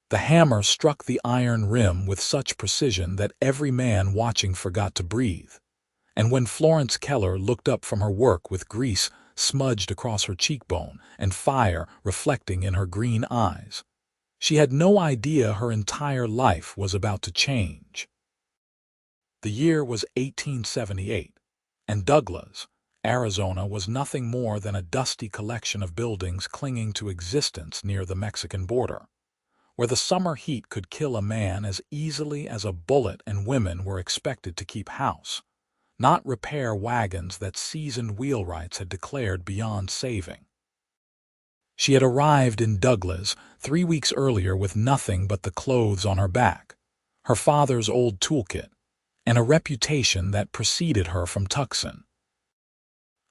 The hammer struck the iron rim with such precision that every man watching forgot to breathe. And when Florence Keller looked up from her work with grease smudged across her cheekbone and fire reflecting in her green eyes, she had no idea her entire life was about to change. The year was 1878, and Douglas, Arizona, was nothing more than a dusty collection of buildings clinging to existence near the Mexican border, where the summer heat could kill a man as easily as a bullet, and women were expected to keep house, not repair wagons that seasoned wheelwrights had declared beyond saving. She had arrived in Douglas 3 weeks earlier with nothing but the clothes on her back, her father's old toolkit, and a reputation that preceded her from Tucson.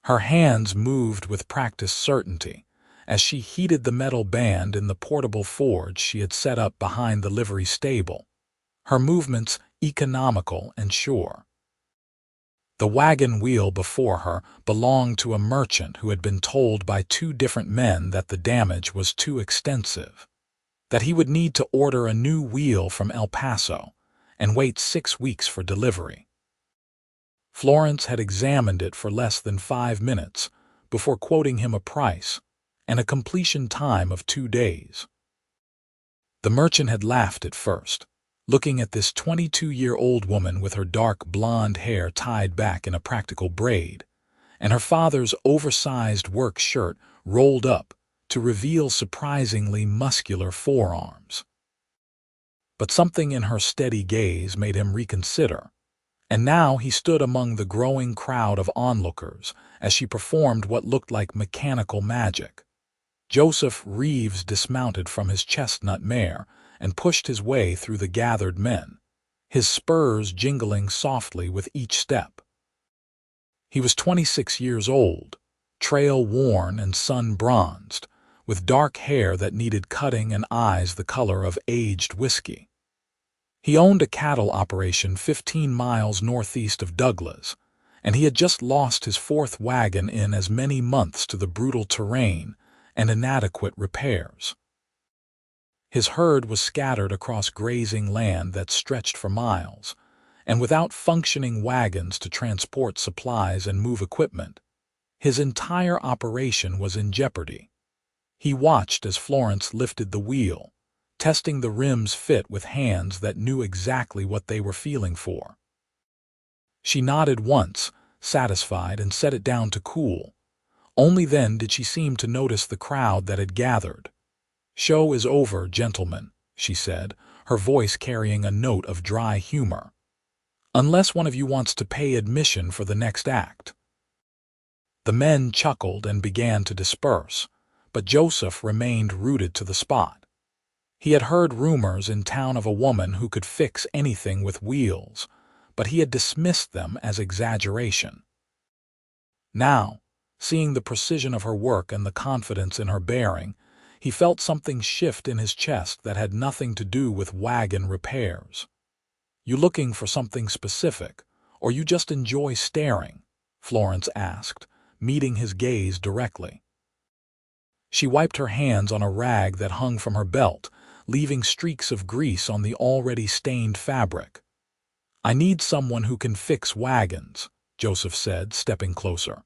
Her hands moved with practiced certainty as she heated the metal band in the portable forge she had set up behind the livery stable, her movements economical and sure. The wagon wheel before her belonged to a merchant who had been told by 2 different men that the damage was too extensive, that he would need to order a new wheel from El Paso and wait 6 weeks for delivery. Florence had examined it for less than 5 minutes before quoting him a price and a completion time of 2 days. The merchant had laughed at first, looking at this 22-year-old woman with her dark blonde hair tied back in a practical braid, and her father's oversized work shirt rolled up to reveal surprisingly muscular forearms. But something in her steady gaze made him reconsider, and now he stood among the growing crowd of onlookers as she performed what looked like mechanical magic. Joseph Reeves dismounted from his chestnut mare and pushed his way through the gathered men, his spurs jingling softly with each step. He was 26 years old, trail-worn and sun-bronzed, with dark hair that needed cutting and eyes the color of aged whiskey. He owned a cattle operation 15 miles northeast of Douglas, and he had just lost his 4th wagon in as many months to the brutal terrain and inadequate repairs. His herd was scattered across grazing land that stretched for miles, and without functioning wagons to transport supplies and move equipment, his entire operation was in jeopardy. He watched as Florence lifted the wheel, testing the rim's fit with hands that knew exactly what they were feeling for. She nodded once, satisfied, and set it down to cool. Only then did she seem to notice the crowd that had gathered. "Show is over, gentlemen," she said, her voice carrying a note of dry humor. "Unless one of you wants to pay admission for the next act." The men chuckled and began to disperse, but Joseph remained rooted to the spot. He had heard rumors in town of a woman who could fix anything with wheels, but he had dismissed them as exaggeration. Now, seeing the precision of her work and the confidence in her bearing, he felt something shift in his chest that had nothing to do with wagon repairs. "You looking for something specific, or you just enjoy staring?" Florence asked, meeting his gaze directly. She wiped her hands on a rag that hung from her belt, leaving streaks of grease on the already stained fabric. "I need someone who can fix wagons," Joseph said, stepping closer.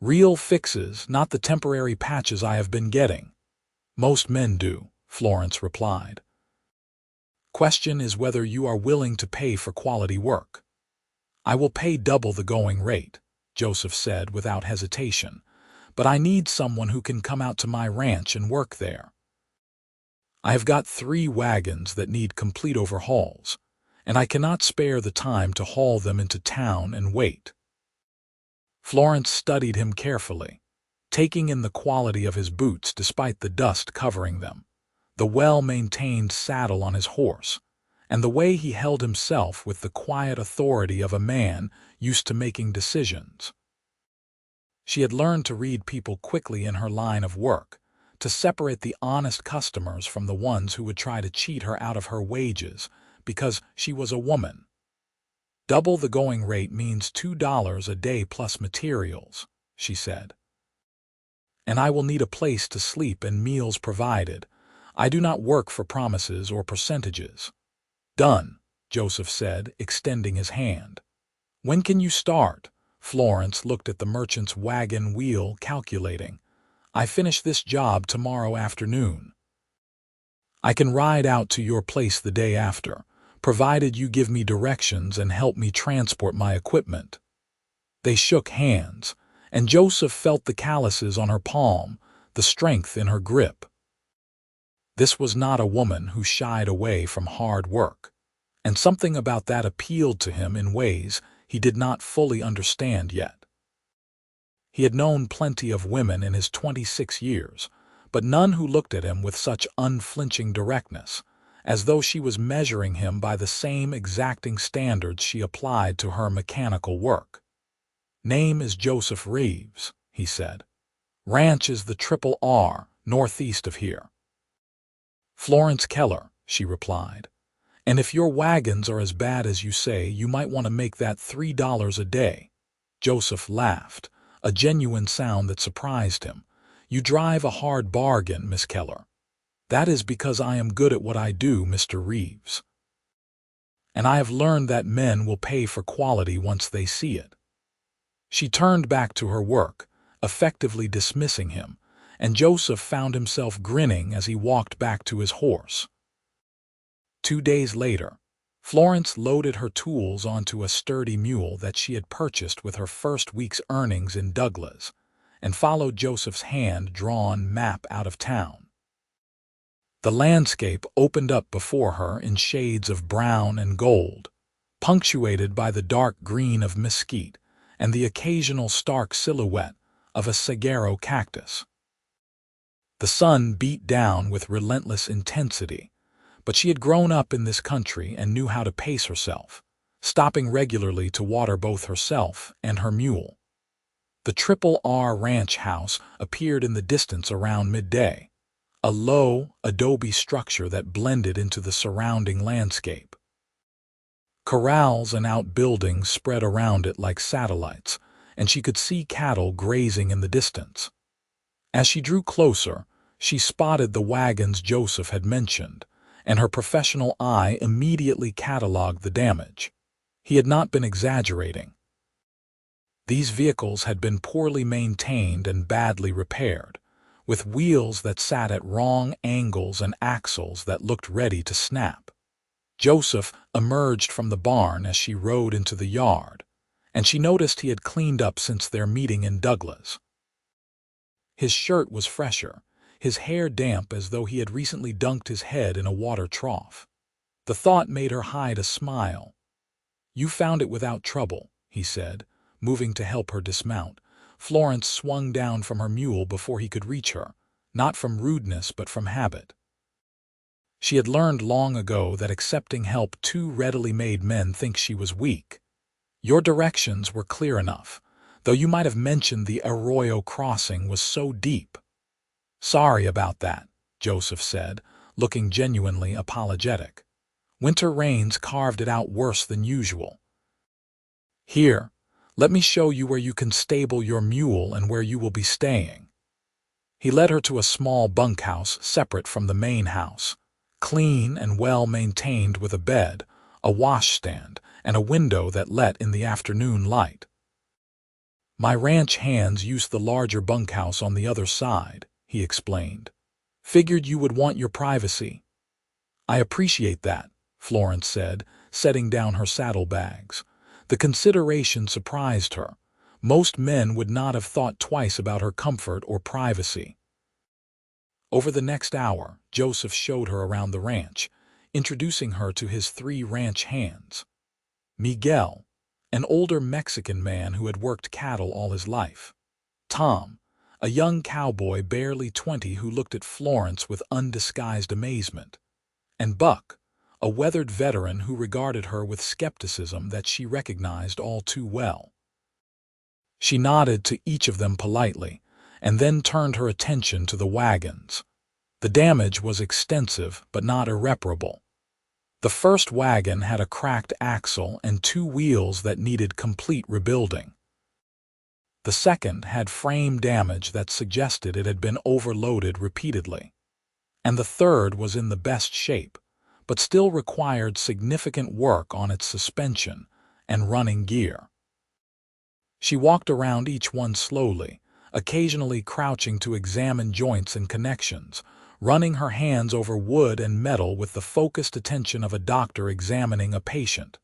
"Real fixes, not the temporary patches I have been getting." "Most men do," Florence replied. "Question is whether you are willing to pay for quality work." "I will pay double the going rate," Joseph said without hesitation, "but I need someone who can come out to my ranch and work there. I have got 3 wagons that need complete overhauls, and I cannot spare the time to haul them into town and wait." Florence studied him carefully, taking in the quality of his boots despite the dust covering them, the well-maintained saddle on his horse, and the way he held himself with the quiet authority of a man used to making decisions. She had learned to read people quickly in her line of work, to separate the honest customers from the ones who would try to cheat her out of her wages because she was a woman. "Double the going rate means $2 a day plus materials," she said. "And I will need a place to sleep and meals provided. I do not work for promises or percentages. Done, Joseph said, extending his hand. When can you start? Florence looked at the merchant's wagon wheel, calculating. I finish this job tomorrow afternoon. I can ride out to your place the day after, provided you give me directions and help me transport my equipment. They shook hands, and Joseph felt the calluses on her palm, the strength in her grip. This was not a woman who shied away from hard work, and something about that appealed to him in ways he did not fully understand yet. He had known plenty of women in his 26 years, but none who looked at him with such unflinching directness, as though she was measuring him by the same exacting standards she applied to her mechanical work. Name is Joseph Reeves, he said. Ranch is the Triple R, northeast of here. Florence Keller, she replied. And if your wagons are as bad as you say, you might want to make that $3 a day. Joseph laughed, a genuine sound that surprised him. You drive a hard bargain, Miss Keller. That is because I am good at what I do, Mr. Reeves. And I have learned that men will pay for quality once they see it. She turned back to her work, effectively dismissing him, and Joseph found himself grinning as he walked back to his horse. 2 days later, Florence loaded her tools onto a sturdy mule that she had purchased with her first week's earnings in Douglas, and followed Joseph's hand-drawn map out of town. The landscape opened up before her in shades of brown and gold, punctuated by the dark green of mesquite and the occasional stark silhouette of a saguaro cactus. The sun beat down with relentless intensity, but she had grown up in this country and knew how to pace herself, stopping regularly to water both herself and her mule. The Triple R ranch house appeared in the distance around midday, a low, adobe structure that blended into the surrounding landscape. Corrals and outbuildings spread around it like satellites, and she could see cattle grazing in the distance. As she drew closer, she spotted the wagons Joseph had mentioned, and her professional eye immediately cataloged the damage. He had not been exaggerating. These vehicles had been poorly maintained and badly repaired, with wheels that sat at wrong angles and axles that looked ready to snap. Joseph emerged from the barn as she rode into the yard, and she noticed he had cleaned up since their meeting in Douglas. His shirt was fresher, his hair damp as though he had recently dunked his head in a water trough. The thought made her hide a smile. You found it without trouble, he said, moving to help her dismount. Florence swung down from her mule before he could reach her, not from rudeness but from habit. She had learned long ago that accepting help too readily made men think she was weak. Your directions were clear enough, though you might have mentioned the Arroyo crossing was so deep. Sorry about that, Joseph said, looking genuinely apologetic. Winter rains carved it out worse than usual. Here, let me show you where you can stable your mule and where you will be staying. He led her to a small bunkhouse separate from the main house, clean and well-maintained with a bed, a washstand, and a window that let in the afternoon light. My ranch hands used the larger bunkhouse on the other side, he explained. Figured you would want your privacy. I appreciate that, Florence said, setting down her saddlebags. The consideration surprised her. Most men would not have thought twice about her comfort or privacy. Over the next hour, Joseph showed her around the ranch, introducing her to his 3 ranch hands. Miguel, an older Mexican man who had worked cattle all his life. Tom, a young cowboy barely 20 who looked at Florence with undisguised amazement. And Buck, a weathered veteran who regarded her with skepticism that she recognized all too well. She nodded to each of them politely, and then turned her attention to the wagons. The damage was extensive but not irreparable. The first wagon had a cracked axle and 2 wheels that needed complete rebuilding. The second had frame damage that suggested it had been overloaded repeatedly. and the third was in the best shape, but still required significant work on its suspension and running gear. She walked around each one slowly, occasionally crouching to examine joints and connections, running her hands over wood and metal with the focused attention of a doctor examining a patient.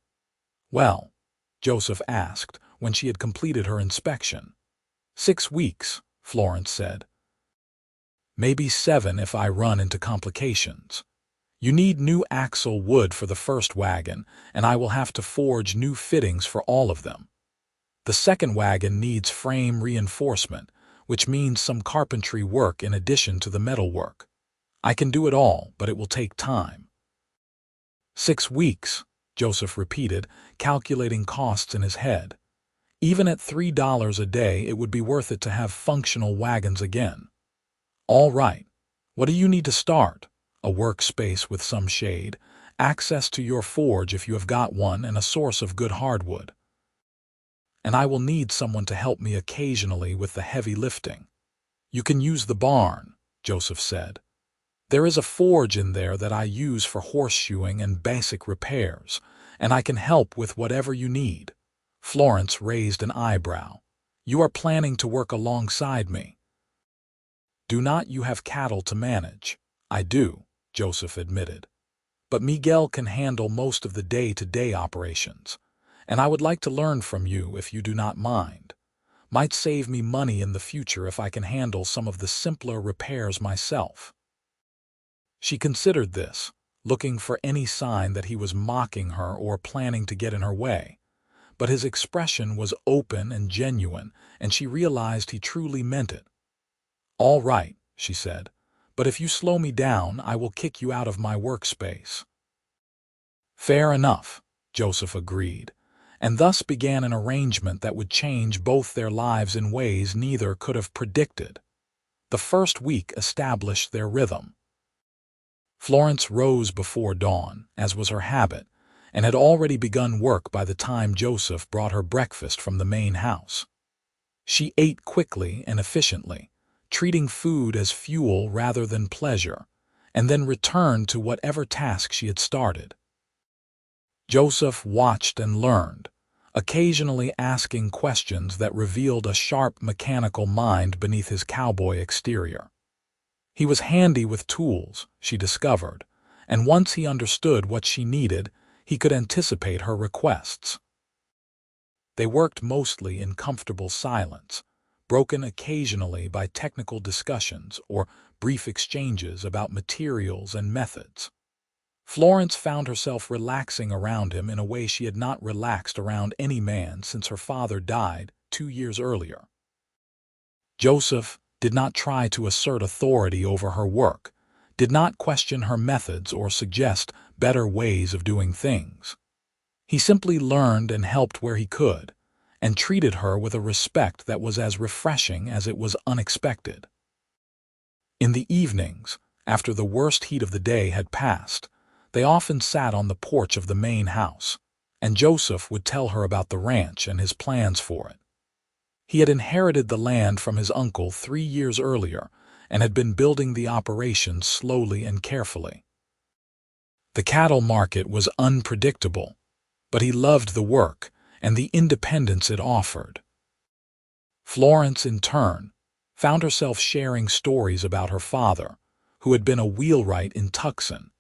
"Well," Joseph asked when she had completed her inspection. "6 weeks," Florence said. "Maybe 7 if I run into complications. You need new axle wood for the first wagon, and I will have to forge new fittings for all of them. The second wagon needs frame reinforcement, which means some carpentry work in addition to the metal work. I can do it all, but it will take time." 6 weeks, Joseph repeated, calculating costs in his head. Even at $3 a day, it would be worth it to have functional wagons again. "All right. What do you need to start? A workspace with some shade, access to your forge if you have got one, and a source of good hardwood. And I will need someone to help me occasionally with the heavy lifting." "You can use the barn," Joseph said. "There is a forge in there that I use for horseshoeing and basic repairs, and I can help with whatever you need." Florence raised an eyebrow. "You are planning to work alongside me?" "Do not you have cattle to manage?" "I do," Joseph admitted. "But Miguel can handle most of the day-to-day operations, and I would like to learn from you if you do not mind. Might save me money in the future if I can handle some of the simpler repairs myself." She considered this, looking for any sign that he was mocking her or planning to get in her way. But his expression was open and genuine, and she realized he truly meant it. "All right," she said, "but if you slow me down, I will kick you out of my workspace." "Fair enough," Joseph agreed, and thus began an arrangement that would change both their lives in ways neither could have predicted. The first week established their rhythm. Florence rose before dawn, as was her habit, and had already begun work by the time Joseph brought her breakfast from the main house. She ate quickly and efficiently, treating food as fuel rather than pleasure, and then returned to whatever task she had started. Joseph watched and learned, occasionally asking questions that revealed a sharp mechanical mind beneath his cowboy exterior. He was handy with tools, she discovered, and once he understood what she needed, he could anticipate her requests. They worked mostly in comfortable silence, broken occasionally by technical discussions or brief exchanges about materials and methods. Florence found herself relaxing around him in a way she had not relaxed around any man since her father died 2 years earlier. Joseph did not try to assert authority over her work, did not question her methods or suggest better ways of doing things. He simply learned and helped where he could, and treated her with a respect that was as refreshing as it was unexpected. In the evenings, after the worst heat of the day had passed, they often sat on the porch of the main house, and Joseph would tell her about the ranch and his plans for it. He had inherited the land from his uncle 3 years earlier and had been building the operation slowly and carefully. The cattle market was unpredictable, but he loved the work and the independence it offered. Florence, in turn, found herself sharing stories about her father, who had been a wheelwright in Tucson,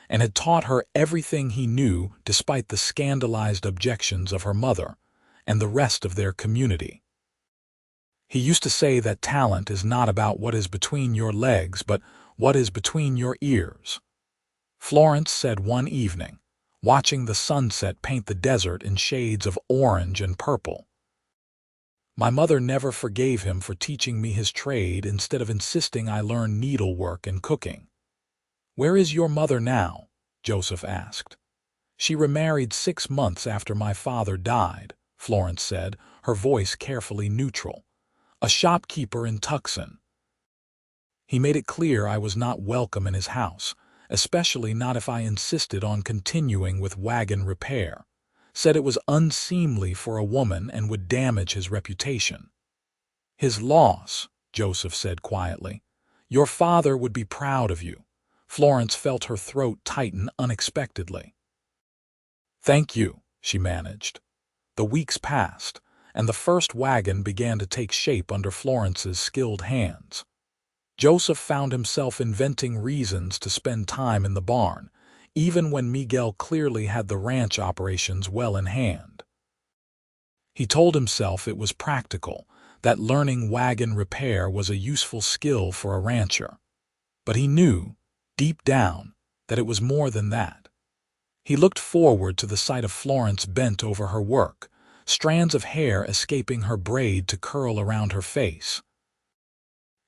and had taught her everything he knew despite the scandalized objections of her mother and the rest of their community. He used to say that talent is not about what is between your legs, but what is between your ears, Florence said one evening, watching the sunset paint the desert in shades of orange and purple. "My mother never forgave him for teaching me his trade instead of insisting I learn needlework and cooking." "Where is your mother now?" Joseph asked. "She remarried 6 months after my father died," Florence said, her voice carefully neutral. "A shopkeeper in Tucson. He made it clear I was not welcome in his house, especially not if I insisted on continuing with wagon repair. Said it was unseemly for a woman and would damage his reputation." "His loss," Joseph said quietly. "Your father would be proud of you. Florence felt her throat tighten unexpectedly. "Thank you," she managed. The weeks passed, and the first wagon began to take shape under Florence's skilled hands. Joseph found himself inventing reasons to spend time in the barn, even when Miguel clearly had the ranch operations well in hand. He told himself it was practical, that learning wagon repair was a useful skill for a rancher. But he knew, deep down, that it was more than that. He looked forward to the sight of Florence bent over her work, strands of hair escaping her braid to curl around her face.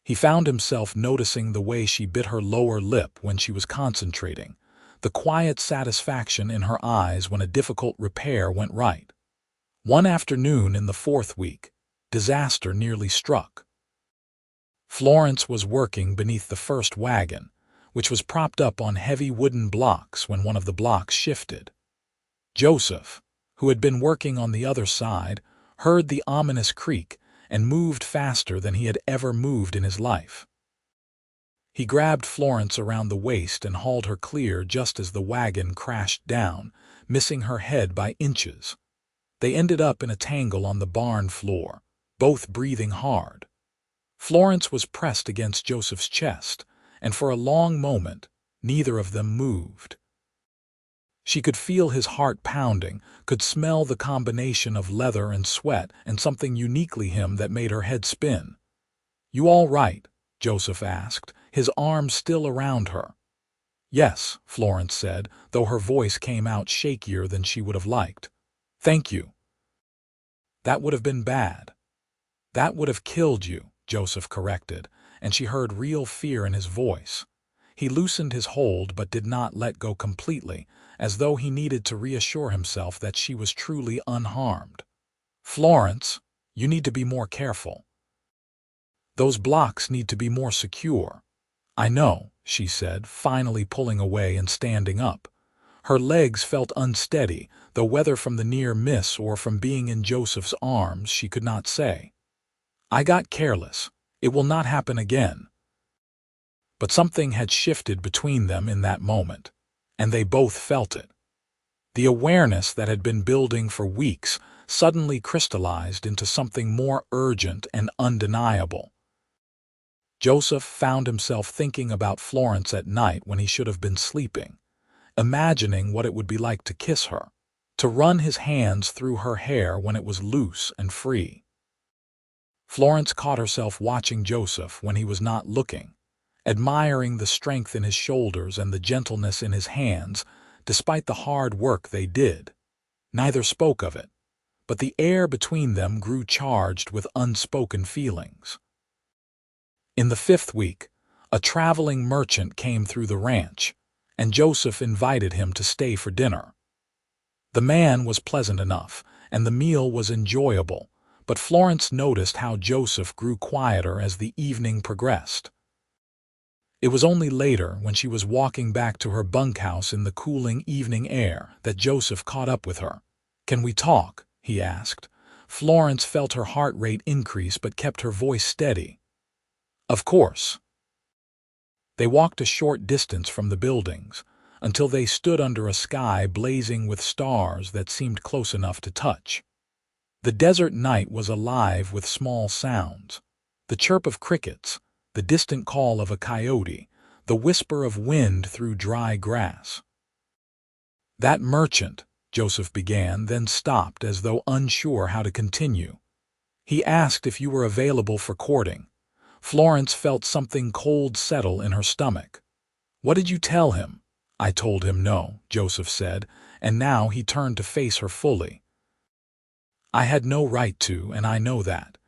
He found himself noticing the way she bit her lower lip when she was concentrating, the quiet satisfaction in her eyes when a difficult repair went right. One afternoon in the fourth week, disaster nearly struck. Florence was working beneath the first wagon, which was propped up on heavy wooden blocks when one of the blocks shifted. Joseph, who had been working on the other side, heard the ominous creak and moved faster than he had ever moved in his life. He grabbed Florence around the waist and hauled her clear just as the wagon crashed down, missing her head by inches. They ended up in a tangle on the barn floor, both breathing hard. Florence was pressed against Joseph's chest, and for a long moment, neither of them moved. She could feel his heart pounding, could smell the combination of leather and sweat and something uniquely him that made her head spin. "You all right?" Joseph asked, his arms still around her. "Yes," Florence said, though her voice came out shakier than she would have liked. "Thank you." "That would have been bad. That would have killed you," Joseph corrected, and she heard real fear in his voice. He loosened his hold but did not let go completely, as though he needed to reassure himself that she was truly unharmed. "Florence, you need to be more careful. Those blocks need to be more secure." "I know," she said, finally pulling away and standing up. Her legs felt unsteady, though whether from the near miss or from being in Joseph's arms she could not say. "I got careless. It will not happen again." But something had shifted between them in that moment, and they both felt it. The awareness that had been building for weeks suddenly crystallized into something more urgent and undeniable. Joseph found himself thinking about Florence at night when he should have been sleeping, imagining what it would be like to kiss her, to run his hands through her hair when it was loose and free. Florence caught herself watching Joseph when he was not looking, admiring the strength in his shoulders and the gentleness in his hands, despite the hard work they did. Neither spoke of it, but the air between them grew charged with unspoken feelings. In the fifth week, a traveling merchant came through the ranch, and Joseph invited him to stay for dinner. The man was pleasant enough, and the meal was enjoyable, but Florence noticed how Joseph grew quieter as the evening progressed. It was only later, when she was walking back to her bunkhouse in the cooling evening air, that Joseph caught up with her. "Can we talk?" he asked. Florence felt her heart rate increase but kept her voice steady. "Of course." They walked a short distance from the buildings, until they stood under a sky blazing with stars that seemed close enough to touch. The desert night was alive with small sounds: the chirp of crickets, the distant call of a coyote, the whisper of wind through dry grass. "That merchant," Joseph began, then stopped as though unsure how to continue. "He asked if you were available for courting." Florence felt something cold settle in her stomach. "What did you tell him?" "I told him no," Joseph said, and now he turned to face her fully. "I had no right to, and I know that.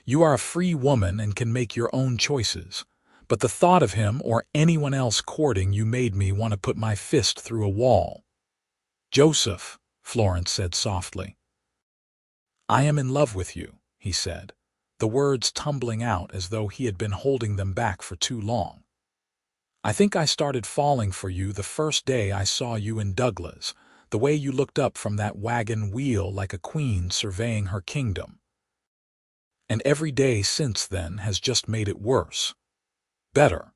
You are a free woman and can make your own choices. But the thought of him or anyone else courting you made me want to put my fist through a wall." "Joseph," Florence said softly. "I am in love with you," he said, the words tumbling out as though he had been holding them back for too long. "I think I started falling for you the first day I saw you in Douglas, the way you looked up from that wagon wheel like a queen surveying her kingdom. And every day since then has just made it worse. Better.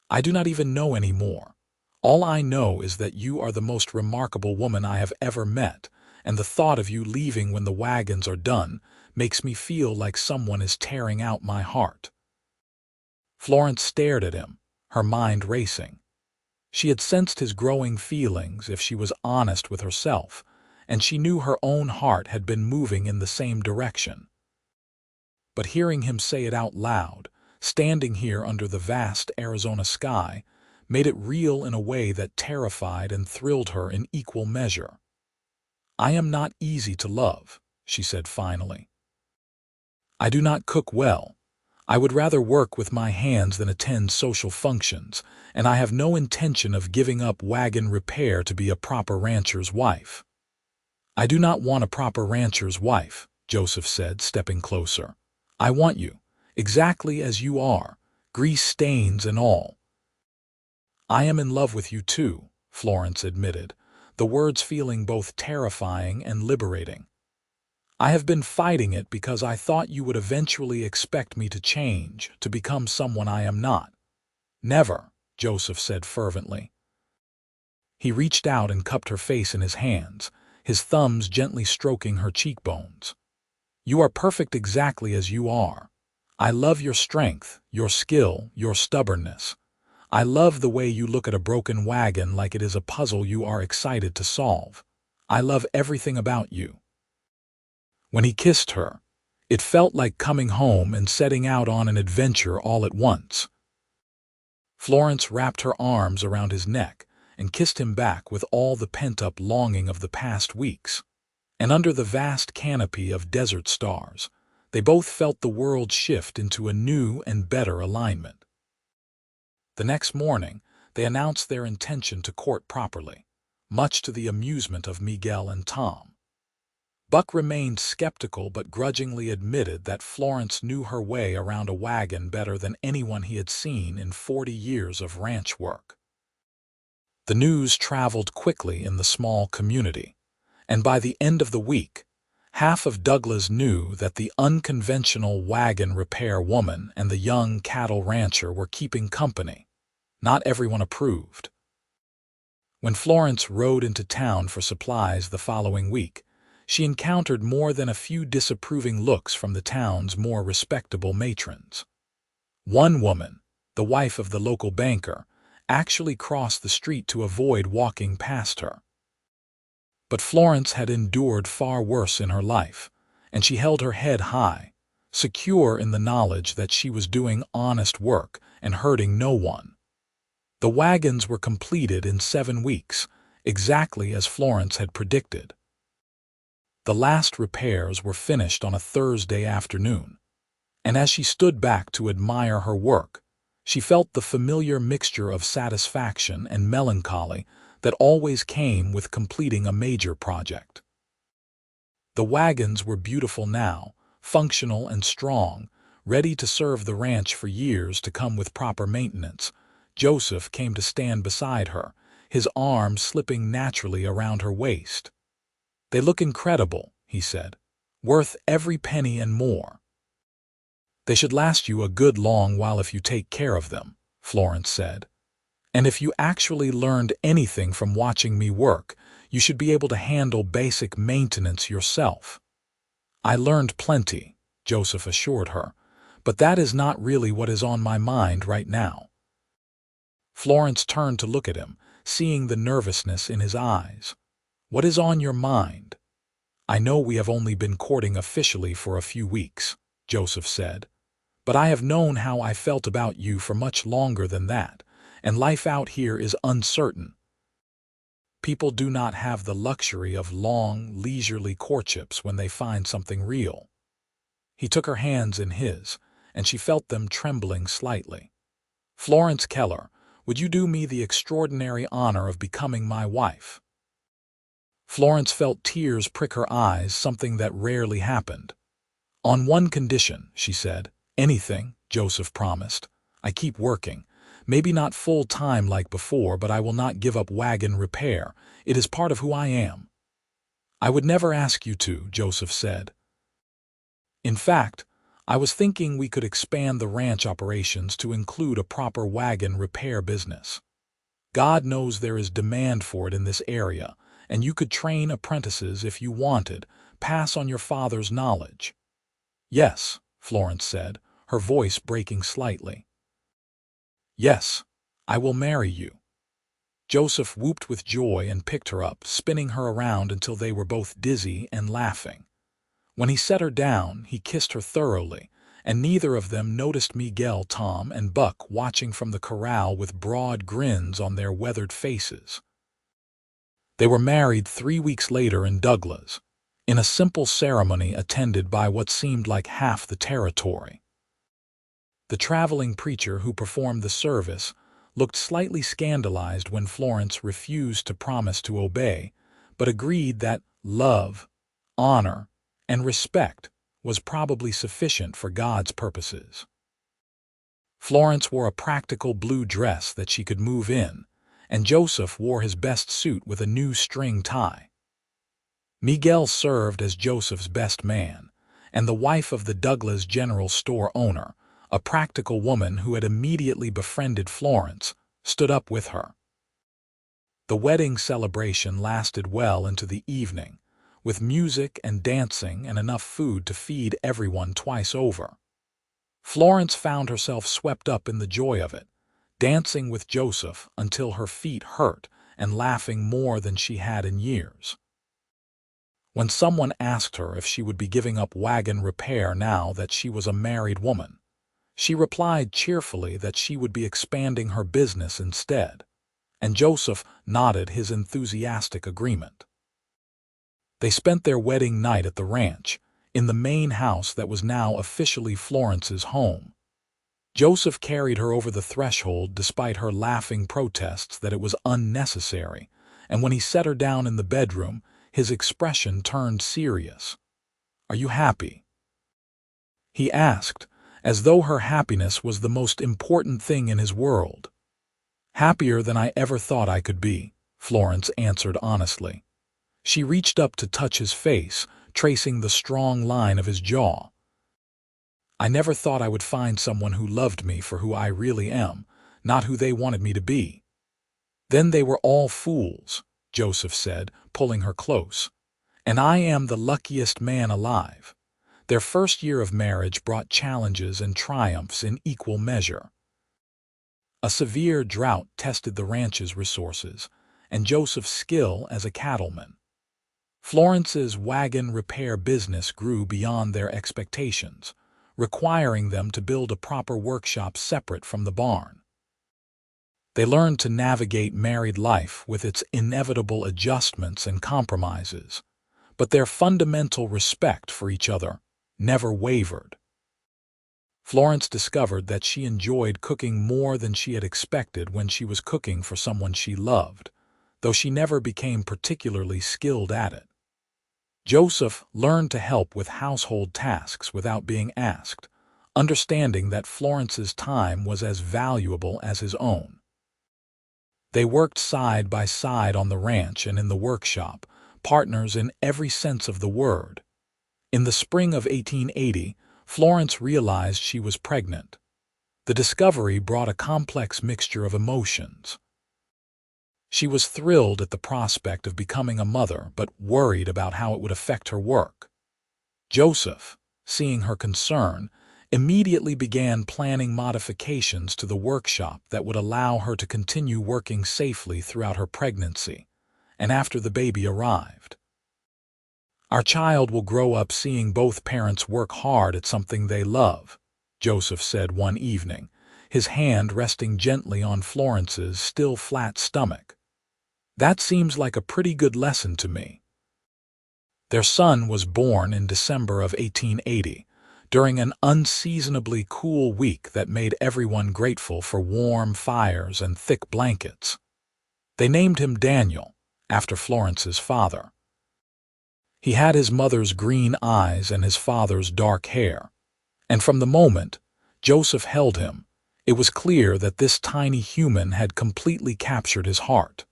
I do not even know any more. All I know is that you are the most remarkable woman I have ever met, and the thought of you leaving when the wagons are done makes me feel like someone is tearing out my heart." Florence stared at him, her mind racing. She had sensed his growing feelings if she was honest with herself, and she knew her own heart had been moving in the same direction. But hearing him say it out loud, standing here under the vast Arizona sky, made it real in a way that terrified and thrilled her in equal measure. "I am not easy to love," she said finally. "I do not cook well. I would rather work with my hands than attend social functions, and I have no intention of giving up wagon repair to be a proper rancher's wife." "I do not want a proper rancher's wife," Joseph said, stepping closer. "I want you, exactly as you are, grease stains and all." "I am in love with you too," Florence admitted, the words feeling both terrifying and liberating. "I have been fighting it because I thought you would eventually expect me to change, to become someone I am not." "Never," Joseph said fervently. He reached out and cupped her face in his hands, his thumbs gently stroking her cheekbones. "You are perfect exactly as you are. I love your strength, your skill, your stubbornness. I love the way you look at a broken wagon like it is a puzzle you are excited to solve. I love everything about you." When he kissed her, it felt like coming home and setting out on an adventure all at once. Florence wrapped her arms around his neck and kissed him back with all the pent-up longing of the past weeks. And under the vast canopy of desert stars, they both felt the world shift into a new and better alignment. The next morning, they announced their intention to court properly, much to the amusement of Miguel and Tom. Buck remained skeptical but grudgingly admitted that Florence knew her way around a wagon better than anyone he had seen in 40 years of ranch work. The news traveled quickly in the small community, and by the end of the week, half of Douglas knew that the unconventional wagon repair woman and the young cattle rancher were keeping company. Not everyone approved. When Florence rode into town for supplies the following week, she encountered more than a few disapproving looks from the town's more respectable matrons. One woman, the wife of the local banker, actually crossed the street to avoid walking past her. But Florence had endured far worse in her life, and she held her head high, secure in the knowledge that she was doing honest work and hurting no one. The wagons were completed in 7 weeks, exactly as Florence had predicted. The last repairs were finished on a Thursday afternoon, and as she stood back to admire her work, she felt the familiar mixture of satisfaction and melancholy that always came with completing a major project. The wagons were beautiful now, functional and strong, ready to serve the ranch for years to come with proper maintenance. Joseph came to stand beside her, his arm slipping naturally around her waist. "They look incredible," he said. "Worth every penny and more." "They should last you a good long while if you take care of them," Florence said. "And if you actually learned anything from watching me work, you should be able to handle basic maintenance yourself." "I learned plenty," Joseph assured her, "but that is not really what is on my mind right now." Florence turned to look at him, seeing the nervousness in his eyes. "What is on your mind?" "I know we have only been courting officially for a few weeks," Joseph said, "but I have known how I felt about you for much longer than that, and life out here is uncertain. People do not have the luxury of long, leisurely courtships when they find something real." He took her hands in his, and she felt them trembling slightly. "Florence Keller, would you do me the extraordinary honor of becoming my wife?" Florence felt tears prick her eyes, something that rarely happened. "On one condition," she said. "Anything," Joseph promised. "I keep working. Maybe not full-time like before, but I will not give up wagon repair. It is part of who I am." "I would never ask you to," Joseph said. "In fact, I was thinking we could expand the ranch operations to include a proper wagon repair business." God knows there is demand for it in this area, and you could train apprentices if you wanted, pass on your father's knowledge." "Yes," Florence said, her voice breaking slightly. "Yes, I will marry you." Joseph whooped with joy and picked her up, spinning her around until they were both dizzy and laughing. When he set her down, he kissed her thoroughly, and neither of them noticed Miguel, Tom, and Buck watching from the corral with broad grins on their weathered faces. They were married 3 weeks later in Douglas, in a simple ceremony attended by what seemed like half the territory. The traveling preacher who performed the service looked slightly scandalized when Florence refused to promise to obey, but agreed that love, honor, and respect was probably sufficient for God's purposes. Florence wore a practical blue dress that she could move in, and Joseph wore his best suit with a new string tie. Miguel served as Joseph's best man, and the wife of the Douglas general store owner, a practical woman who had immediately befriended Florence, stood up with her. The wedding celebration lasted well into the evening, with music and dancing and enough food to feed everyone twice over. Florence found herself swept up in the joy of it, dancing with Joseph until her feet hurt and laughing more than she had in years. When someone asked her if she would be giving up wagon repair now that she was a married woman, she replied cheerfully that she would be expanding her business instead, and Joseph nodded his enthusiastic agreement. They spent their wedding night at the ranch, in the main house that was now officially Florence's home. Joseph carried her over the threshold despite her laughing protests that it was unnecessary, and when he set her down in the bedroom, his expression turned serious. "Are you happy?" he asked, as though her happiness was the most important thing in his world. "Happier than I ever thought I could be," Florence answered honestly. She reached up to touch his face, tracing the strong line of his jaw. "I never thought I would find someone who loved me for who I really am, not who they wanted me to be." "Then they were all fools," Joseph said, pulling her close. "And I am the luckiest man alive." Their first year of marriage brought challenges and triumphs in equal measure. A severe drought tested the ranch's resources, and Joseph's skill as a cattleman. Florence's wagon repair business grew beyond their expectations, requiring them to build a proper workshop separate from the barn. They learned to navigate married life with its inevitable adjustments and compromises, but their fundamental respect for each other never wavered. Florence discovered that she enjoyed cooking more than she had expected when she was cooking for someone she loved, though she never became particularly skilled at it. Joseph learned to help with household tasks without being asked, understanding that Florence's time was as valuable as his own. They worked side by side on the ranch and in the workshop, partners in every sense of the word. In the spring of 1880, Florence realized she was pregnant. The discovery brought a complex mixture of emotions. She was thrilled at the prospect of becoming a mother, but worried about how it would affect her work. Joseph, seeing her concern, immediately began planning modifications to the workshop that would allow her to continue working safely throughout her pregnancy and after the baby arrived. "Our child will grow up seeing both parents work hard at something they love," Joseph said one evening, his hand resting gently on Florence's still flat stomach. "That seems like a pretty good lesson to me." Their son was born in December of 1880, during an unseasonably cool week that made everyone grateful for warm fires and thick blankets. They named him Daniel, after Florence's father. He had his mother's green eyes and his father's dark hair, and from the moment Joseph held him, it was clear that this tiny human had completely captured his heart.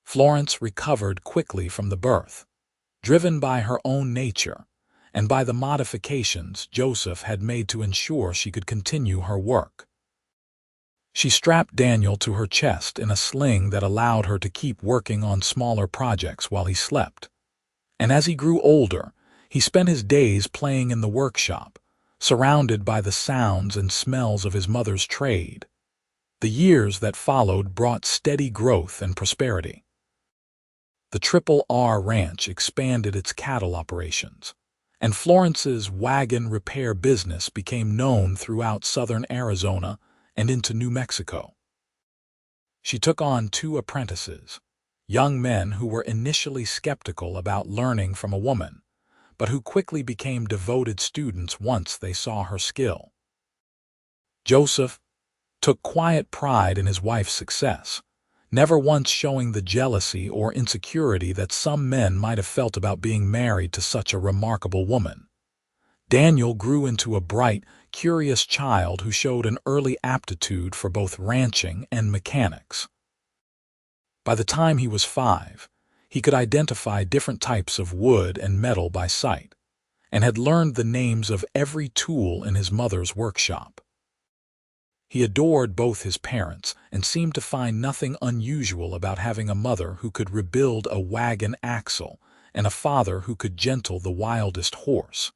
Florence recovered quickly from the birth, driven by her own nature and by the modifications Joseph had made to ensure she could continue her work. She strapped Daniel to her chest in a sling that allowed her to keep working on smaller projects while he slept. And as he grew older, he spent his days playing in the workshop, surrounded by the sounds and smells of his mother's trade. The years that followed brought steady growth and prosperity. The Triple R Ranch expanded its cattle operations, and Florence's wagon repair business became known throughout southern Arizona and into New Mexico. She took on 2 apprentices, young men who were initially skeptical about learning from a woman, but who quickly became devoted students once they saw her skill. Joseph took quiet pride in his wife's success, never once showing the jealousy or insecurity that some men might have felt about being married to such a remarkable woman. Daniel grew into a bright, curious child who showed an early aptitude for both ranching and mechanics. By the time he was 5, he could identify different types of wood and metal by sight, and had learned the names of every tool in his mother's workshop. He adored both his parents and seemed to find nothing unusual about having a mother who could rebuild a wagon axle and a father who could gentle the wildest horse.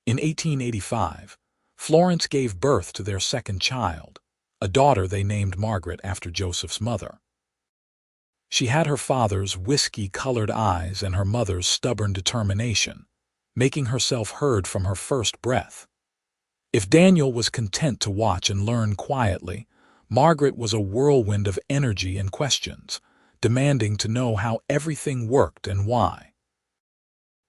In 1885, Florence gave birth to their second child, a daughter they named Margaret after Joseph's mother. She had her father's whiskey-colored eyes and her mother's stubborn determination, making herself heard from her first breath. If Daniel was content to watch and learn quietly, Margaret was a whirlwind of energy and questions, demanding to know how everything worked and why.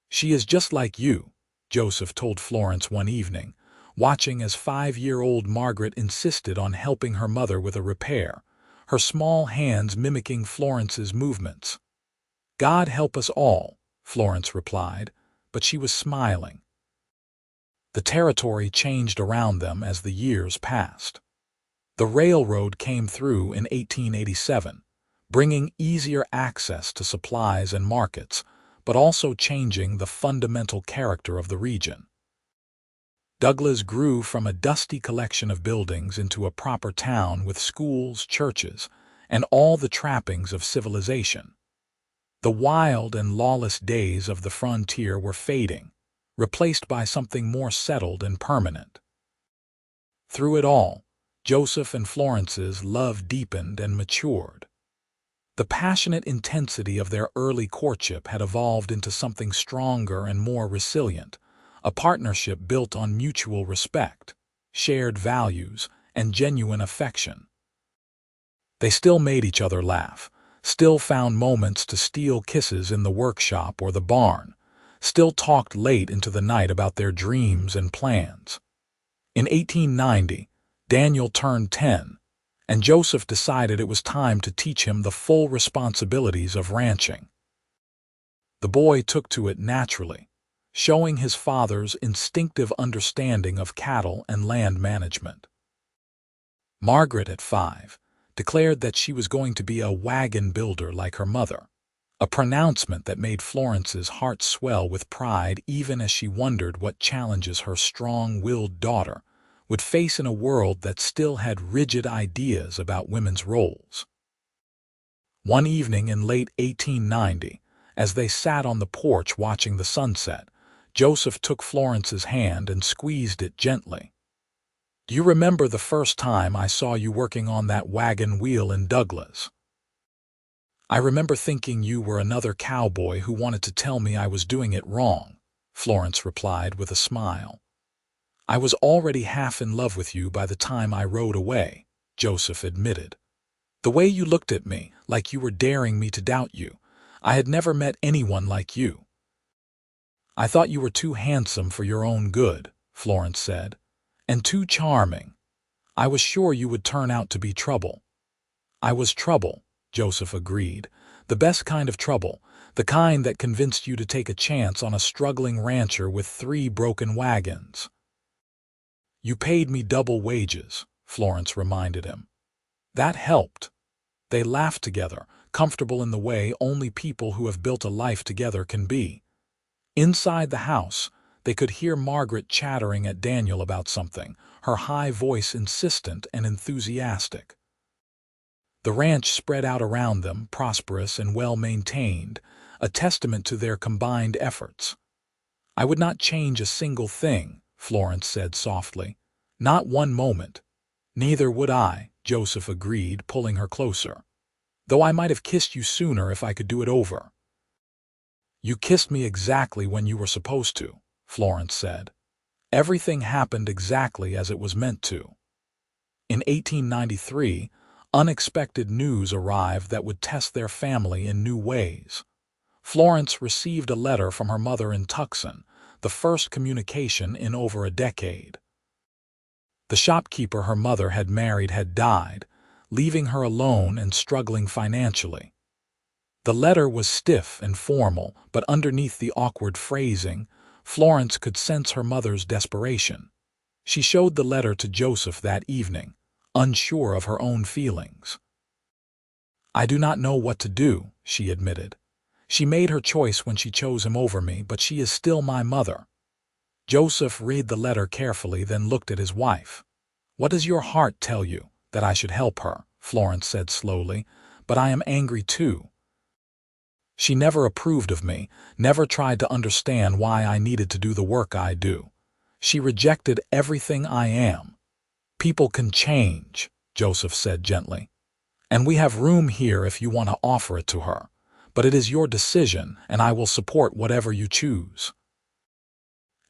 "She is just like you," Joseph told Florence one evening, watching as 5-year-old Margaret insisted on helping her mother with a repair, her small hands mimicking Florence's movements. "God help us all," Florence replied, but she was smiling. The territory changed around them as the years passed. The railroad came through in 1887, bringing easier access to supplies and markets, but also changing the fundamental character of the region. Douglas grew from a dusty collection of buildings into a proper town with schools, churches, and all the trappings of civilization. The wild and lawless days of the frontier were fading, replaced by something more settled and permanent. Through it all, Joseph and Florence's love deepened and matured. The passionate intensity of their early courtship had evolved into something stronger and more resilient, a partnership built on mutual respect, shared values, and genuine affection. They still made each other laugh, still found moments to steal kisses in the workshop or the barn, still talked late into the night about their dreams and plans. In 1890, Daniel turned 10, and Joseph decided it was time to teach him the full responsibilities of ranching. The boy took to it naturally, showing his father's instinctive understanding of cattle and land management. Margaret, at 5, declared that she was going to be a wagon builder like her mother, a pronouncement that made Florence's heart swell with pride even as she wondered what challenges her strong-willed daughter would face in a world that still had rigid ideas about women's roles. One evening in late 1890, as they sat on the porch watching the sunset, Joseph took Florence's hand and squeezed it gently. "Do you remember the first time I saw you working on that wagon wheel in Douglas? I remember thinking you were another cowboy who wanted to tell me I was doing it wrong," Florence replied with a smile. "I was already half in love with you by the time I rode away," Joseph admitted. "The way you looked at me, like you were daring me to doubt you. I had never met anyone like you." "I thought you were too handsome for your own good," Florence said, "and too charming. I was sure you would turn out to be trouble." "I was trouble," Joseph agreed. "The best kind of trouble, the kind that convinced you to take a chance on a struggling rancher with 3 broken wagons." "You paid me double wages," Florence reminded him. That helped. They laughed together, comfortable in the way only people who have built a life together can be. Inside the house, they could hear Margaret chattering at Daniel about something, her high voice insistent and enthusiastic. The ranch spread out around them, prosperous and well-maintained, a testament to their combined efforts. "I would not change a single thing," Florence said softly. "Not one moment." "Neither would I," Joseph agreed, pulling her closer. "Though I might have kissed you sooner if I could do it over." "You kissed me exactly when you were supposed to," Florence said. "Everything happened exactly as it was meant to." In 1893, unexpected news arrived that would test their family in new ways. Florence received a letter from her mother in Tucson, the first communication in over a decade. The shopkeeper her mother had married had died, leaving her alone and struggling financially. The letter was stiff and formal, but underneath the awkward phrasing, Florence could sense her mother's desperation. She showed the letter to Joseph that evening, unsure of her own feelings. "I do not know what to do," she admitted. "She made her choice when she chose him over me, but she is still my mother." Joseph read the letter carefully, then looked at his wife. "What does your heart tell you? That I should help her," Florence said slowly. "But I am angry too. She never approved of me, never tried to understand why I needed to do the work I do. She rejected everything I am." "People can change," Joseph said gently. "And we have room here if you want to offer it to her. But it is your decision, and I will support whatever you choose."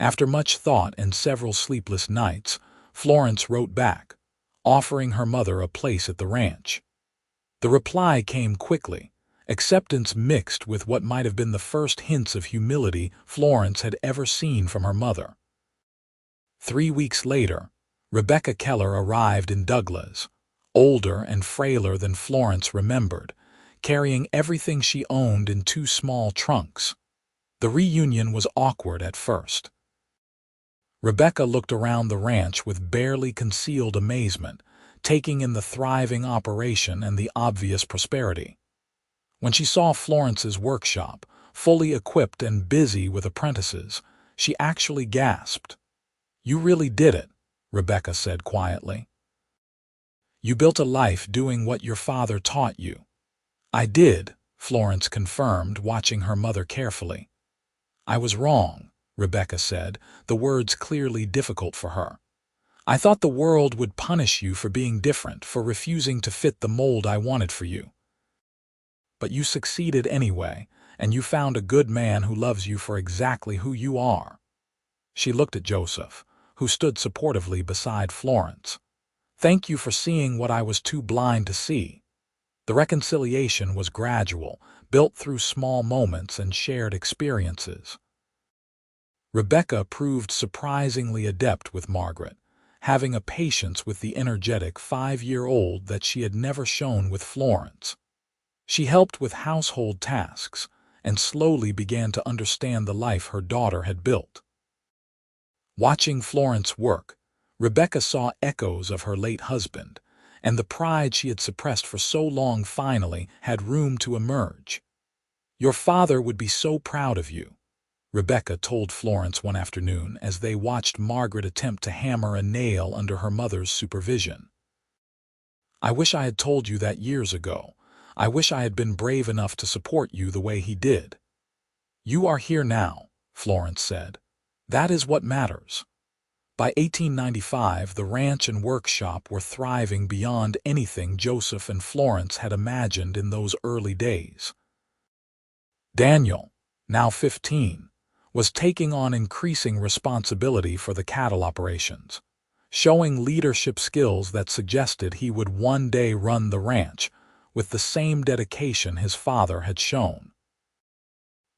After much thought and several sleepless nights, Florence wrote back, offering her mother a place at the ranch. The reply came quickly, acceptance mixed with what might have been the first hints of humility Florence had ever seen from her mother. 3 weeks later, Rebecca Keller arrived in Douglas, older and frailer than Florence remembered, carrying everything she owned in 2 small trunks. The reunion was awkward at first. Rebecca looked around the ranch with barely concealed amazement, taking in the thriving operation and the obvious prosperity. When she saw Florence's workshop, fully equipped and busy with apprentices, she actually gasped. "You really did it," Rebecca said quietly. "You built a life doing what your father taught you." "I did," Florence confirmed, watching her mother carefully. "I was wrong," Rebecca said, the words clearly difficult for her. "I thought the world would punish you for being different, for refusing to fit the mold I wanted for you. But you succeeded anyway, and you found a good man who loves you for exactly who you are." She looked at Joseph, who stood supportively beside Florence. "Thank you for seeing what I was too blind to see." The reconciliation was gradual, built through small moments and shared experiences. Rebecca proved surprisingly adept with Margaret, having a patience with the energetic 5-year-old that she had never shown with Florence. She helped with household tasks and slowly began to understand the life her daughter had built. Watching Florence work, Rebecca saw echoes of her late husband, and the pride she had suppressed for so long finally had room to emerge. "Your father would be so proud of you," Rebecca told Florence one afternoon as they watched Margaret attempt to hammer a nail under her mother's supervision. "I wish I had told you that years ago. I wish I had been brave enough to support you the way he did." "You are here now," Florence said. "That is what matters." By 1895, the ranch and workshop were thriving beyond anything Joseph and Florence had imagined in those early days. Daniel, now 15, was taking on increasing responsibility for the cattle operations, showing leadership skills that suggested he would one day run the ranch with the same dedication his father had shown.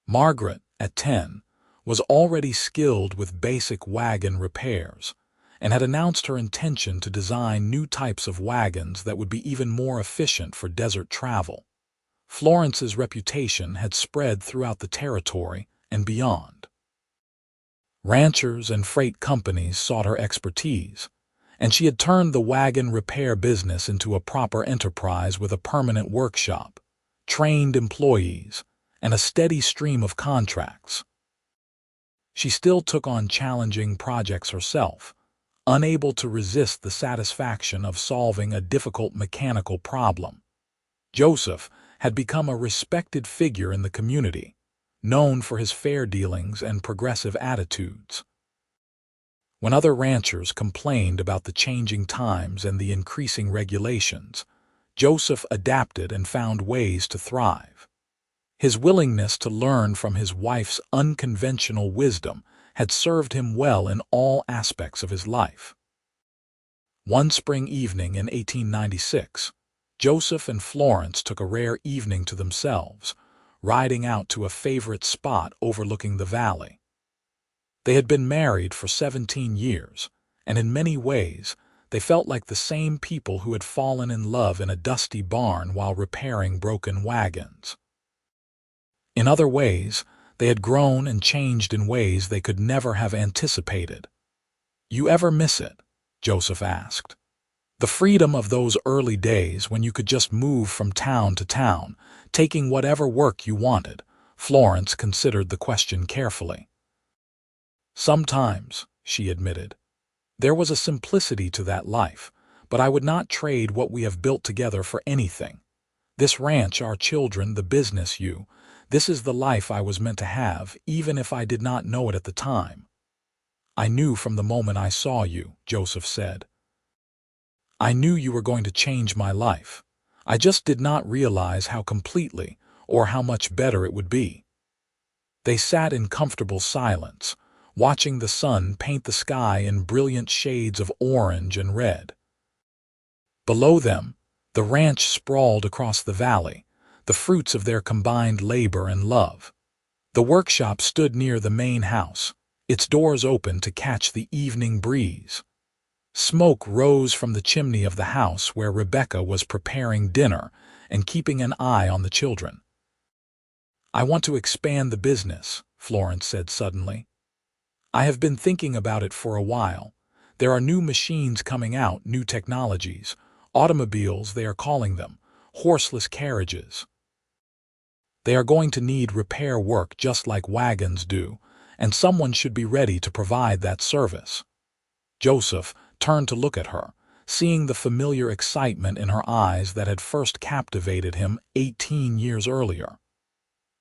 Margaret, at 10, was already skilled with basic wagon repairs and had announced her intention to design new types of wagons that would be even more efficient for desert travel. Florence's reputation had spread throughout the territory and beyond. Ranchers and freight companies sought her expertise, and she had turned the wagon repair business into a proper enterprise with a permanent workshop, trained employees, and a steady stream of contracts. She still took on challenging projects herself, unable to resist the satisfaction of solving a difficult mechanical problem. Joseph had become a respected figure in the community, known for his fair dealings and progressive attitudes. When other ranchers complained about the changing times and the increasing regulations, Joseph adapted and found ways to thrive. His willingness to learn from his wife's unconventional wisdom had served him well in all aspects of his life. One spring evening in 1896, Joseph and Florence took a rare evening to themselves, riding out to a favorite spot overlooking the valley. They had been married for 17 years, and in many ways, they felt like the same people who had fallen in love in a dusty barn while repairing broken wagons. In other ways, they had grown and changed in ways they could never have anticipated. "You ever miss it?" Joseph asked. "The freedom of those early days when you could just move from town to town, taking whatever work you wanted." Florence considered the question carefully. "Sometimes," she admitted. "There was a simplicity to that life, but I would not trade what we have built together for anything. This ranch, our children, the business, this is the life I was meant to have, even if I did not know it at the time." "I knew from the moment I saw you," Joseph said. "I knew you were going to change my life. I just did not realize how completely or how much better it would be." They sat in comfortable silence, watching the sun paint the sky in brilliant shades of orange and red. Below them, the ranch sprawled across the valley, the fruits of their combined labor and love. The workshop stood near the main house, its doors open to catch the evening breeze. Smoke rose from the chimney of the house where Rebecca was preparing dinner and keeping an eye on the children. "I want to expand the business," Florence said suddenly. "I have been thinking about it for a while. There are new machines coming out, new technologies, automobiles they are calling them, horseless carriages. They are going to need repair work just like wagons do, and someone should be ready to provide that service." Joseph turned to look at her, seeing the familiar excitement in her eyes that had first captivated him 18 years earlier.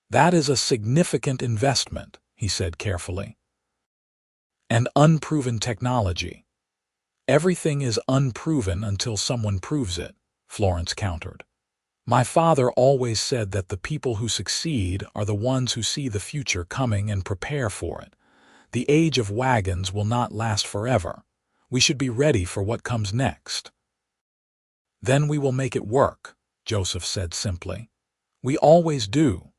"That is a significant investment," he said carefully. "And unproven technology." "Everything is unproven until someone proves it," Florence countered. "My father always said that the people who succeed are the ones who see the future coming and prepare for it. The age of wagons will not last forever. We should be ready for what comes next." "Then we will make it work," Joseph said simply. "We always do."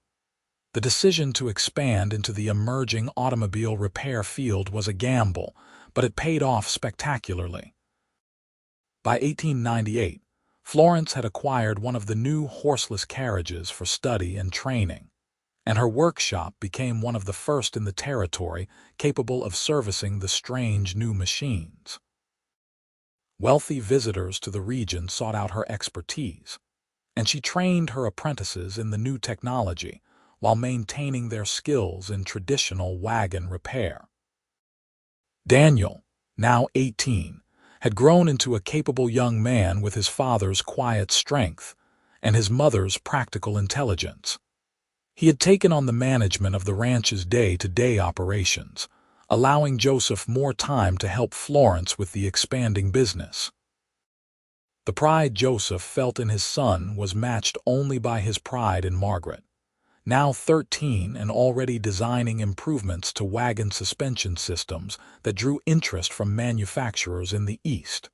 The decision to expand into the emerging automobile repair field was a gamble, but it paid off spectacularly. By 1898, Florence had acquired one of the new horseless carriages for study and training, and her workshop became one of the first in the territory capable of servicing the strange new machines. Wealthy visitors to the region sought out her expertise, and she trained her apprentices in the new technology while maintaining their skills in traditional wagon repair. Daniel, now 18, had grown into a capable young man with his father's quiet strength and his mother's practical intelligence. He had taken on the management of the ranch's day-to-day operations, allowing Joseph more time to help Florence with the expanding business. The pride Joseph felt in his son was matched only by his pride in Margaret, now 13 and already designing improvements to wagon suspension systems that drew interest from manufacturers in the East.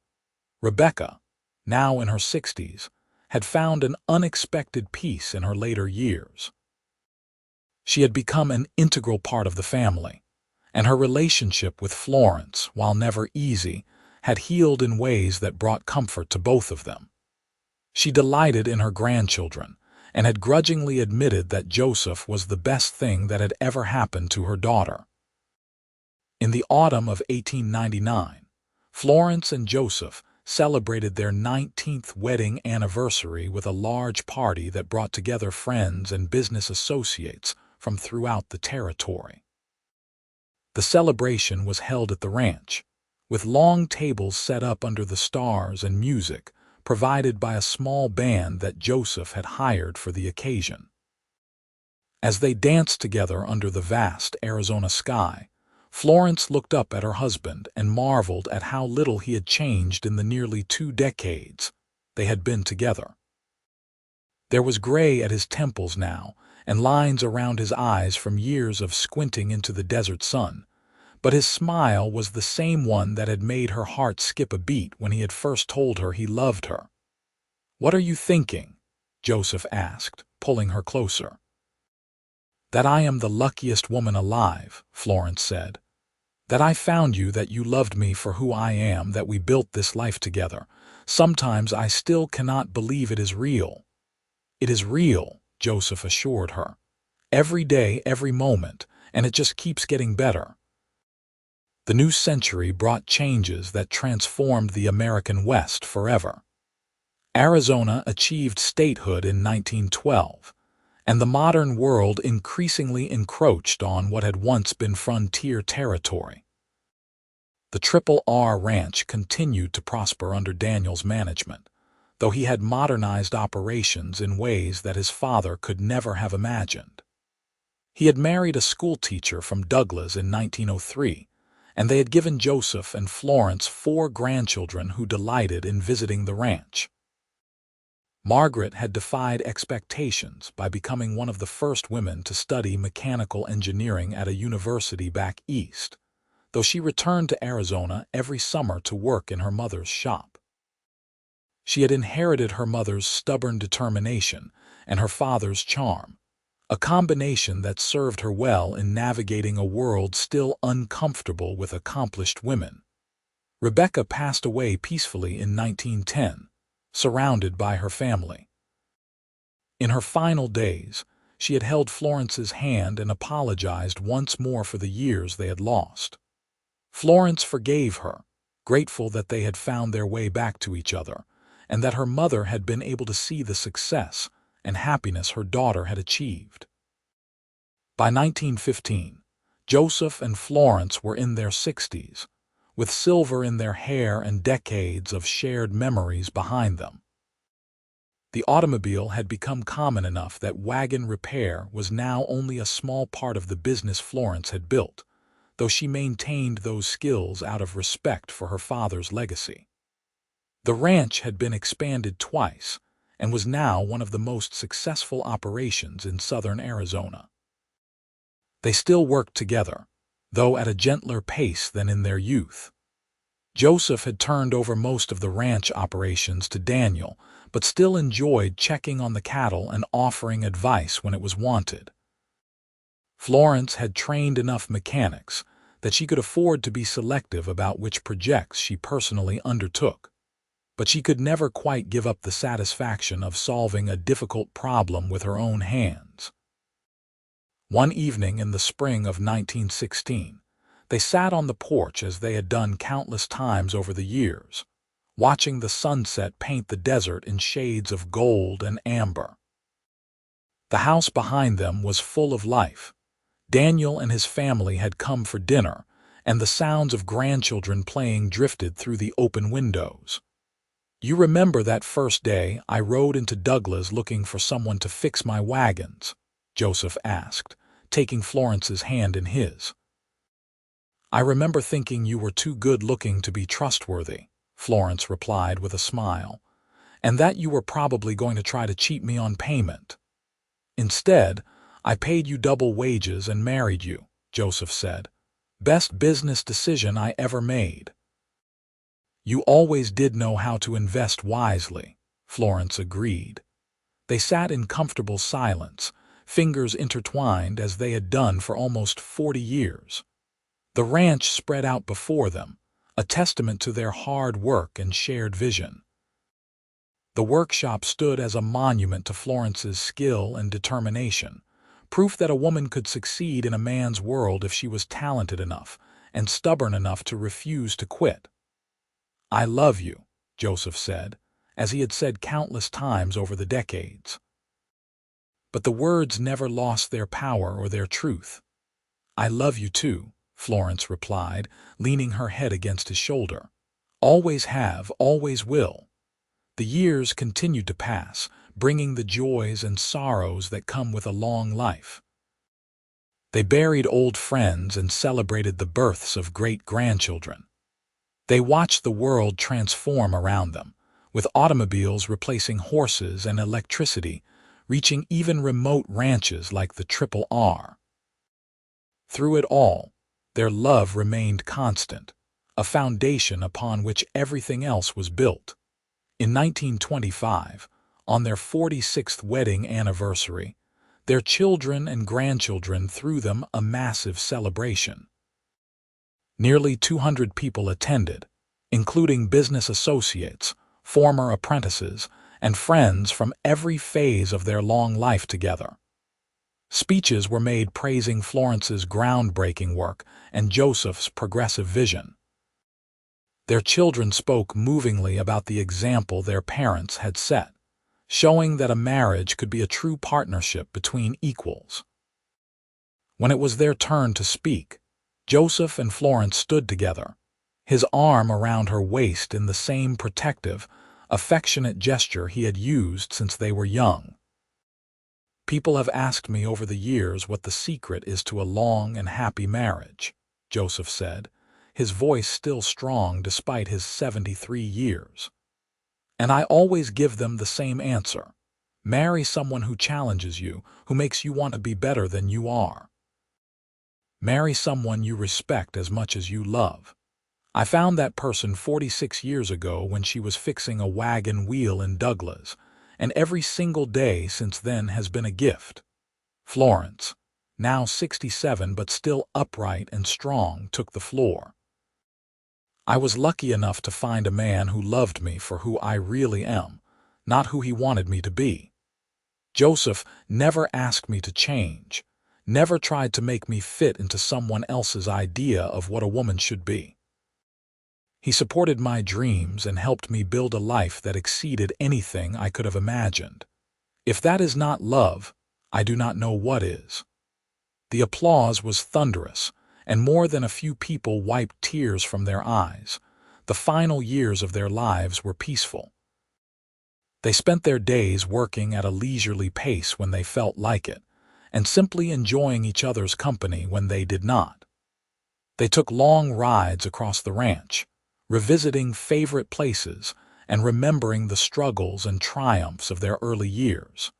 Rebecca, now in her 60s, had found an unexpected peace in her later years. She had become an integral part of the family, and her relationship with Florence, while never easy, had healed in ways that brought comfort to both of them. She delighted in her grandchildren, and had grudgingly admitted that Joseph was the best thing that had ever happened to her daughter. In the autumn of 1899, Florence and Joseph celebrated their 19th wedding anniversary with a large party that brought together friends and business associates from throughout the territory. The celebration was held at the ranch, with long tables set up under the stars and music, provided by a small band that Joseph had hired for the occasion. As they danced together under the vast Arizona sky, Florence looked up at her husband and marveled at how little he had changed in the nearly 2 decades they had been together. There was gray at his temples now, and lines around his eyes from years of squinting into the desert sun, but his smile was the same one that had made her heart skip a beat when he had first told her he loved her. "What are you thinking?" Joseph asked, pulling her closer. "That I am the luckiest woman alive," Florence said. "That I found you, that you loved me for who I am, that we built this life together. Sometimes I still cannot believe it is real." "It is real," Joseph assured her. "Every day, every moment, and it just keeps getting better." The new century brought changes that transformed the American West forever. Arizona achieved statehood in 1912, and the modern world increasingly encroached on what had once been frontier territory. The Triple R Ranch continued to prosper under Daniel's management, though he had modernized operations in ways that his father could never have imagined. He had married a schoolteacher from Douglas in 1903, and they had given Joseph and Florence 4 grandchildren who delighted in visiting the ranch. Margaret had defied expectations by becoming one of the first women to study mechanical engineering at a university back east, though she returned to Arizona every summer to work in her mother's shop. She had inherited her mother's stubborn determination and her father's charm, a combination that served her well in navigating a world still uncomfortable with accomplished women. Rebecca passed away peacefully in 1910, surrounded by her family. In her final days, she had held Florence's hand and apologized once more for the years they had lost. Florence forgave her, grateful that they had found their way back to each other, and that her mother had been able to see the success and happiness her daughter had achieved. By 1915, Joseph and Florence were in their 60s, with silver in their hair and decades of shared memories behind them. The automobile had become common enough that wagon repair was now only a small part of the business Florence had built, though she maintained those skills out of respect for her father's legacy. The ranch had been expanded twice and was now one of the most successful operations in southern Arizona. They still worked together, though at a gentler pace than in their youth. Joseph had turned over most of the ranch operations to Daniel, but still enjoyed checking on the cattle and offering advice when it was wanted. Florence had trained enough mechanics that she could afford to be selective about which projects she personally undertook, but she could never quite give up the satisfaction of solving a difficult problem with her own hands. One evening in the spring of 1916, they sat on the porch as they had done countless times over the years, watching the sunset paint the desert in shades of gold and amber. The house behind them was full of life. Daniel and his family had come for dinner, and the sounds of grandchildren playing drifted through the open windows. "You remember that first day I rode into Douglas looking for someone to fix my wagons?" Joseph asked, taking Florence's hand in his. "I remember thinking you were too good-looking to be trustworthy," Florence replied with a smile, "and that you were probably going to try to cheat me on payment. Instead, I paid you double wages and married you," Joseph said. "Best business decision I ever made." "You always did know how to invest wisely," Florence agreed. They sat in comfortable silence, fingers intertwined as they had done for almost 40 years. The ranch spread out before them, a testament to their hard work and shared vision. The workshop stood as a monument to Florence's skill and determination, proof that a woman could succeed in a man's world if she was talented enough and stubborn enough to refuse to quit. "I love you," Joseph said, as he had said countless times over the decades. But the words never lost their power or their truth. "I love you too," Florence replied, leaning her head against his shoulder. "Always have, always will." The years continued to pass, bringing the joys and sorrows that come with a long life. They buried old friends and celebrated the births of great-grandchildren. They watched the world transform around them, with automobiles replacing horses and electricity, reaching even remote ranches like the Triple R. Through it all, their love remained constant, a foundation upon which everything else was built. In 1925, on their 46th wedding anniversary, their children and grandchildren threw them a massive celebration. Nearly 200 people attended, including business associates, former apprentices, and friends from every phase of their long life together. Speeches were made praising Florence's groundbreaking work and Joseph's progressive vision. Their children spoke movingly about the example their parents had set, showing that a marriage could be a true partnership between equals. When it was their turn to speak, Joseph and Florence stood together, his arm around her waist in the same protective, affectionate gesture he had used since they were young. "People have asked me over the years what the secret is to a long and happy marriage," Joseph said, his voice still strong despite his 73 years. "And I always give them the same answer. Marry someone who challenges you, who makes you want to be better than you are. Marry someone you respect as much as you love. I found that person 46 years ago when she was fixing a wagon wheel in Douglas, and every single day since then has been a gift." Florence, now 67 but still upright and strong, took the floor. "I was lucky enough to find a man who loved me for who I really am, not who he wanted me to be. Joseph never asked me to change, never tried to make me fit into someone else's idea of what a woman should be. He supported my dreams and helped me build a life that exceeded anything I could have imagined. If that is not love, I do not know what is." The applause was thunderous, and more than a few people wiped tears from their eyes. The final years of their lives were peaceful. They spent their days working at a leisurely pace when they felt like it, and simply enjoying each other's company when they did not. They took long rides across the ranch, revisiting favorite places and remembering the struggles and triumphs of their early years.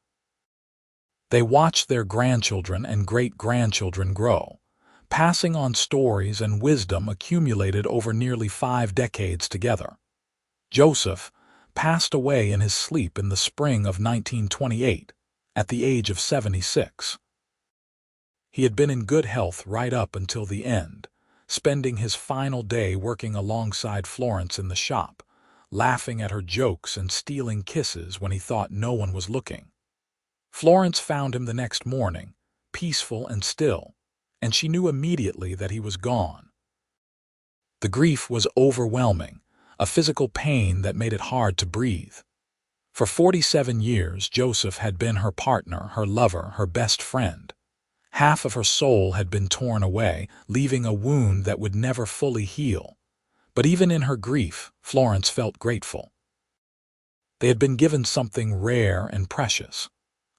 They watched their grandchildren and great-grandchildren grow, passing on stories and wisdom accumulated over nearly 5 decades together. Joseph passed away in his sleep in the spring of 1928, at the age of 76. He had been in good health right up until the end, spending his final day working alongside Florence in the shop, laughing at her jokes and stealing kisses when he thought no one was looking. Florence found him the next morning, peaceful and still, and she knew immediately that he was gone. The grief was overwhelming, a physical pain that made it hard to breathe. For 47 years, Joseph had been her partner, her lover, her best friend. Half of her soul had been torn away, leaving a wound that would never fully heal. But even in her grief, Florence felt grateful. They had been given something rare and precious,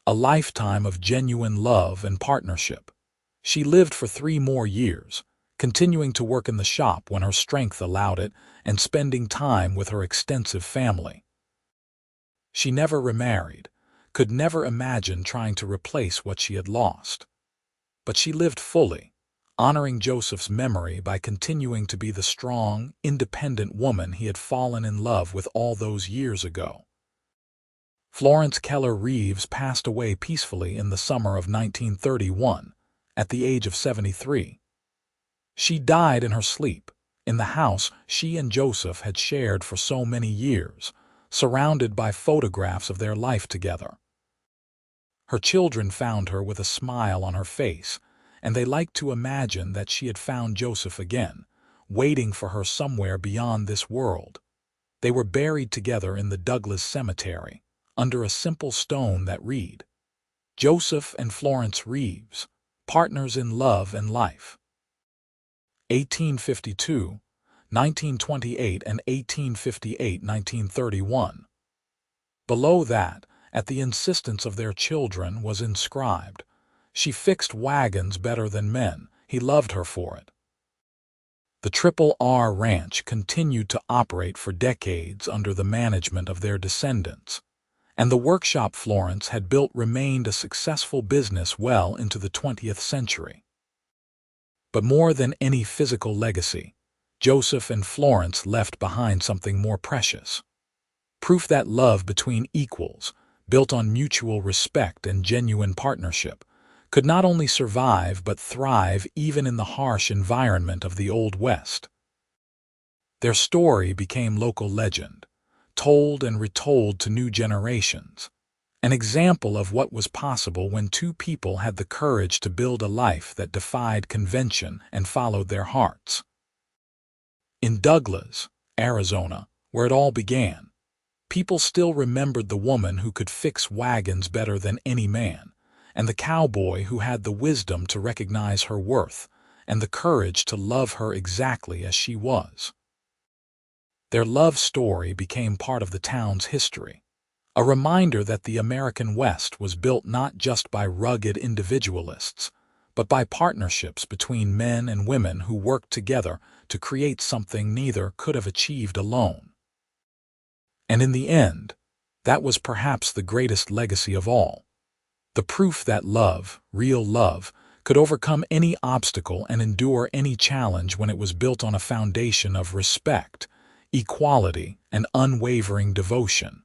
a lifetime of genuine love and partnership. She lived for 3 more years, continuing to work in the shop when her strength allowed it and spending time with her extensive family. She never remarried, could never imagine trying to replace what she had lost. But she lived fully, honoring Joseph's memory by continuing to be the strong, independent woman he had fallen in love with all those years ago. Florence Keller Reeves passed away peacefully in the summer of 1931, at the age of 73. She died in her sleep, in the house she and Joseph had shared for so many years, surrounded by photographs of their life together. Her children found her with a smile on her face, and they liked to imagine that she had found Joseph again, waiting for her somewhere beyond this world. They were buried together in the Douglas Cemetery, under a simple stone that read, "Joseph and Florence Reeves, partners in love and life." 1852, 1928 and 1858-1931. Below that, at the insistence of their children, was inscribed, "She fixed wagons better than men. He loved her for it." The Triple R Ranch continued to operate for decades under the management of their descendants, and the workshop Florence had built remained a successful business well into the 20th century. But more than any physical legacy, Joseph and Florence left behind something more precious. Proof that love between equals, built on mutual respect and genuine partnership, could not only survive but thrive even in the harsh environment of the Old West. Their story became local legend, told and retold to new generations, an example of what was possible when two people had the courage to build a life that defied convention and followed their hearts. In Douglas, Arizona, where it all began, people still remembered the woman who could fix wagons better than any man, and the cowboy who had the wisdom to recognize her worth and the courage to love her exactly as she was. Their love story became part of the town's history, a reminder that the American West was built not just by rugged individualists, but by partnerships between men and women who worked together to create something neither could have achieved alone. And in the end, that was perhaps the greatest legacy of all. The proof that love, real love, could overcome any obstacle and endure any challenge when it was built on a foundation of respect, equality, and unwavering devotion.